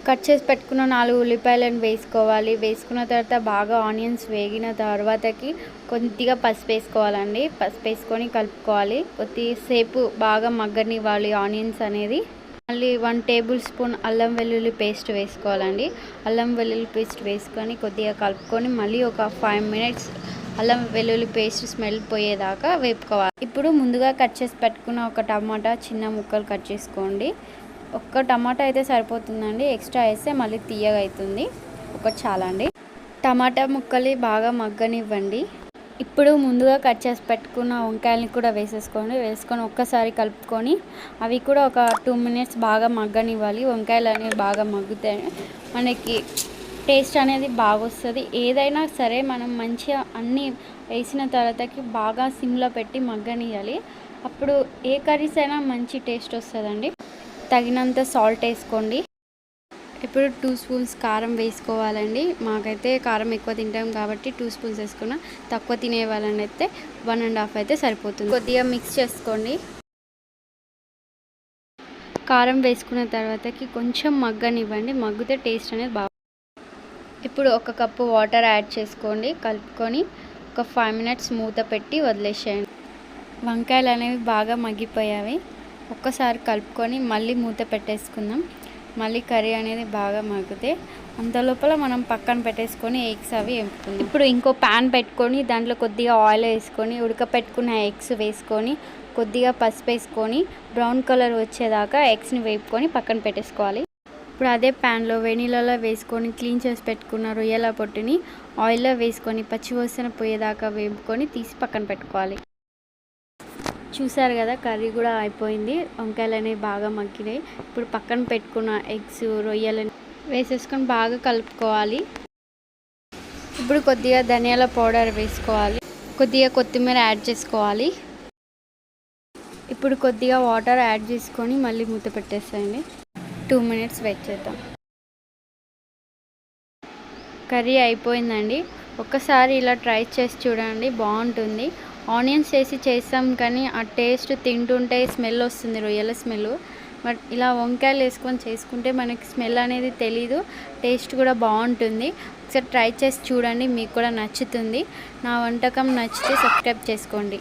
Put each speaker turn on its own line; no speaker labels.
Cut చేసి పెట్టుకున్న 4 ఉల్లిపాయలను వేసుకోవాలి. వేసుకున్న తర్వాత బాగా ఆనియన్స్ వేగిన తర్వాతకి కొద్దిగా పసుపు వేసుకోవాలండి. పసుపు వేసుకొని కలుపుకోవాలి. కొద్దిసేపు బాగా మగ్గనివ్వాలి ఆనియన్స్ అనేది. మళ్ళీ 1 టేబుల్ స్పూన్ అల్లం వెల్లుల్లి పేస్ట్ వేసుకోవాలండి. అల్లం వెల్లుల్లి పేస్ట్ వేసుకొని కొద్దిగా కలుపుకొని మళ్ళీ ఒక 5 మినిట్స్ అల్లం వెల్లుల్లి పేస్ట్ స్మెల్ పోయేదాకా వేపుకోవాలి. ఇప్పుడు ముందుగా కట్ చేసి పెట్టుకున్న ఒక టమాటా చిన్న ముక్కలు కట్ చేసుకోండి. ఒక్క టమాటా అయితే సరిపోతుందండి. ఎక్స్ట్రా వేస్తే మళ్ళీ తీయగా అవుతుంది. ఒకటి చాలా అండి. టమాటా ముక్కలు బాగా మగ్గనివ్వండి. ఇప్పుడు ముందుగా కట్ చేసి పెట్టుకున్న వంకాయలని కూడా వేసుకొని ఒక్కసారి కలుపుకొని అవి కూడా ఒక 2 మినిట్స్ బాగా మగ్గనివ్వాలి. వంకాయలు అనేవి బాగా మగ్గితే మనకి టేస్ట్ అనేది బాగా వస్తుంది. ఏదైనా సరే మనం మంచిగా అన్నీ వేసిన తర్వాతకి బాగా సిమ్లో పెట్టి మగ్గనియాలి. అప్పుడు ఏ కర్రీస్ అయినా మంచి టేస్ట్ వస్తుందండి. తగినంత సాల్ట్ వేసుకోండి. ఇప్పుడు 2 స్పూన్స్ కారం వేసుకోవాలండి. మాకైతే కారం ఎక్కువ తింటాం కాబట్టి 2 స్పూన్స్ వేసుకున్నా. తక్కువ తినే వాళ్ళని అయితే 1.5 అయితే సరిపోతుంది. కొద్దిగా మిక్స్ చేసుకోండి. కారం వేసుకున్న తర్వాతకి కొంచెం మగ్గనివ్వండి. మగ్గితే టేస్ట్ అనేది బాగా. ఇప్పుడు 1 కప్పు వాటర్ యాడ్ చేసుకోండి. కలుపుకొని ఒక 5 మినిట్స్ మూత పెట్టి వదిలేసేయండి. వంకాయలు అనేవి బాగా మగ్గిపోయాయి. ఒక్కసారి కలుపుకొని మళ్ళీ మూత పెట్టేసుకుందాం. మళ్ళీ కర్రీ అనేది బాగా మగ్గితే అంతలోపల మనం పక్కన పెట్టేసుకొని ఎగ్స్ అవి వేపుకుందాం. ఇప్పుడు ఇంకో ప్యాన్ పెట్టుకొని దాంట్లో కొద్దిగా ఆయిల్ వేసుకొని ఉడకపెట్టుకున్న ఎగ్స్ వేసుకొని కొద్దిగా పసుపు వేసుకొని బ్రౌన్ కలర్ వచ్చేదాకా ఎగ్స్ని వేపుకొని పక్కన పెట్టేసుకోవాలి. ఇప్పుడు అదే ప్యాన్లో వెనీలలో వేసుకొని క్లీన్ చేసి పెట్టుకున్న రొయ్యల పొట్టుని ఆయిల్లో వేసుకొని పచ్చివాసన పోయేదాకా వేపుకొని తీసి పక్కన పెట్టుకోవాలి. చూసారు కదా, కర్రీ కూడా అయిపోయింది. వంకాయలు అనేవి బాగా మగ్గినాయి. ఇప్పుడు పక్కన పెట్టుకున్న ఎగ్స్ రొయ్యలని వేసేసుకొని బాగా కలుపుకోవాలి. ఇప్పుడు కొద్దిగా ధనియాల పౌడర్ వేసుకోవాలి. కొద్దిగా కొత్తిమీర యాడ్ చేసుకోవాలి. ఇప్పుడు కొద్దిగా వాటర్ యాడ్ చేసుకొని మళ్ళీ మూత పెట్టేసేయండి. 2 మినిట్స్ వెయిట్ చేద్దాం. కర్రీ అయిపోయిందండి. ఒక్కసారి ఇలా ట్రై చేసి చూడండి, బాగుంటుంది. ఆనియన్స్ వేసి చేస్తాం కానీ ఆ టేస్ట్ తింటుంటే స్మెల్ వస్తుంది, రొయ్యల స్మెల్. బట్ ఇలా వంకాయలు వేసుకొని చేసుకుంటే మనకి స్మెల్ అనేది తెలీదు, టేస్ట్ కూడా బాగుంటుంది. ఒకసారి ట్రై చేసి చూడండి, మీకు కూడా నచ్చుతుంది. నా వంటకం నచ్చితే సబ్స్క్రైబ్ చేసుకోండి.